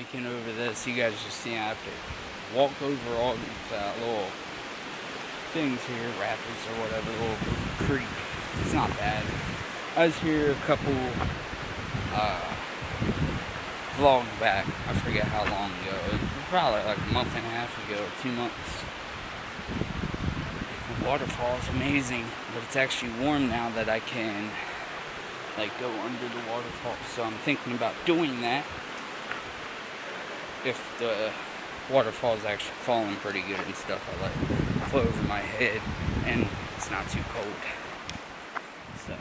hiking over this. You guys just see I have to walk over all these little things here, rapids or whatever, little creek. It's not bad. I was here a couple vlogs back. I forget how long ago. It was probably like a month and a half ago, or 2 months. The waterfall is amazing, but it's actually warm now that I can like go under the waterfall. So I'm thinking about doing that if the waterfall is actually falling pretty good and stuff. I let it flow over my head and it's not too cold. So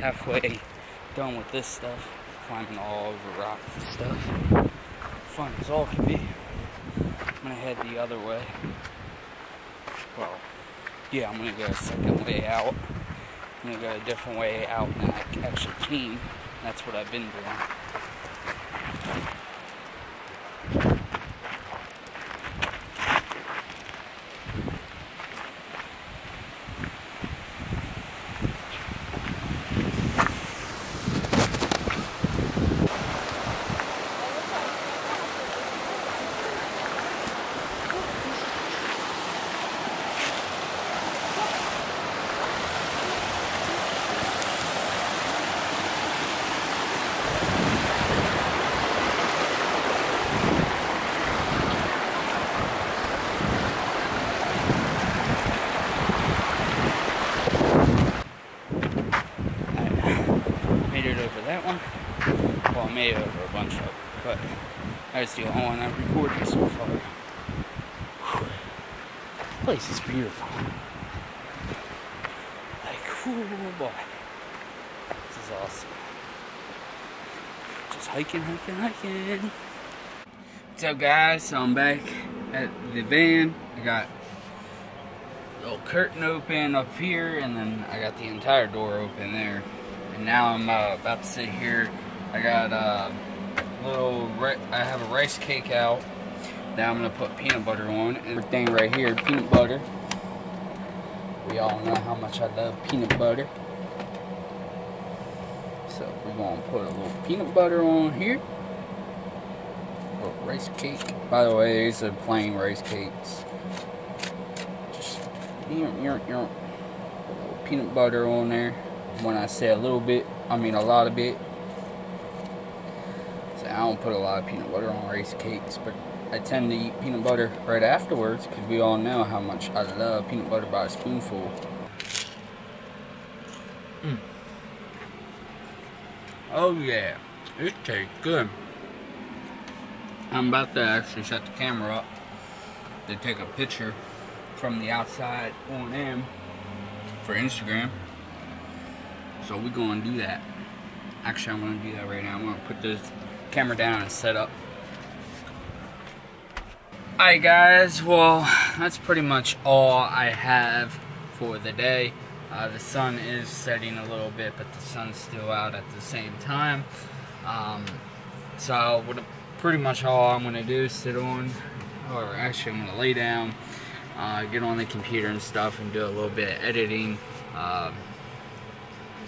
halfway done with this stuff, climbing all over rocks and stuff. Fun as all can be. I'm gonna head the other way. Well, yeah, I'm gonna go a second way out. I'm gonna go a different way out than I actually came. That's what I've been doing. That one, well, I made it over a bunch of them, but that's the only one I've recorded so far. Whew. The place is beautiful. Like, whoo, boy, this is awesome. Just hiking. What's up, guys? So I'm back at the van. I got a little curtain open up here, and then I got the entire door open there. And now I'm about to sit here. I got I have a rice cake out. Now I'm gonna put peanut butter on. And everything right here, peanut butter. We all know how much I love peanut butter. So we're gonna put a little peanut butter on here. A little rice cake. By the way, these are plain rice cakes. Just put a little peanut butter on there. When I say a little bit, I mean a lot of it. So I don't put a lot of peanut butter on rice cakes, but I tend to eat peanut butter right afterwards because we all know how much I love peanut butter by a spoonful. Oh yeah, it tastes good. I'm about to actually set the camera up to take a picture from the outside on in for Instagram. So we're going to do that. Actually, I'm going to do that right now. I'm going to put this camera down and set up. Alright guys, well, that's pretty much all I have for the day. The sun is setting a little bit, but the sun's still out at the same time. So pretty much all I'm going to do is sit on, or actually I'm going to lay down, get on the computer and stuff and do a little bit of editing.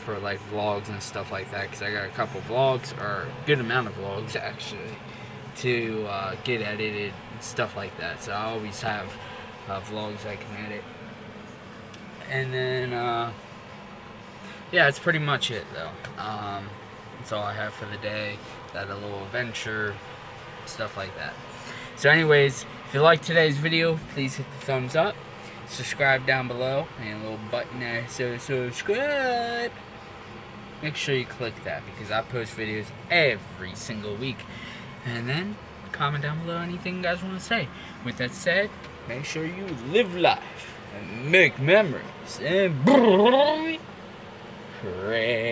for like vlogs and stuff like that, because I got a couple vlogs, or a good amount of vlogs actually, to get edited and stuff like that. So I always have vlogs I can edit. And then yeah, that's pretty much it though. That's all I have for the day. That a little adventure, stuff like that. So anyways, if you liked today's video, please hit the thumbs up, subscribe down below, and a little button there, so subscribe. Make sure you click that, because I post videos every single week. And then comment down below anything you guys want to say. With that said, make sure you live life and make memories and crazy.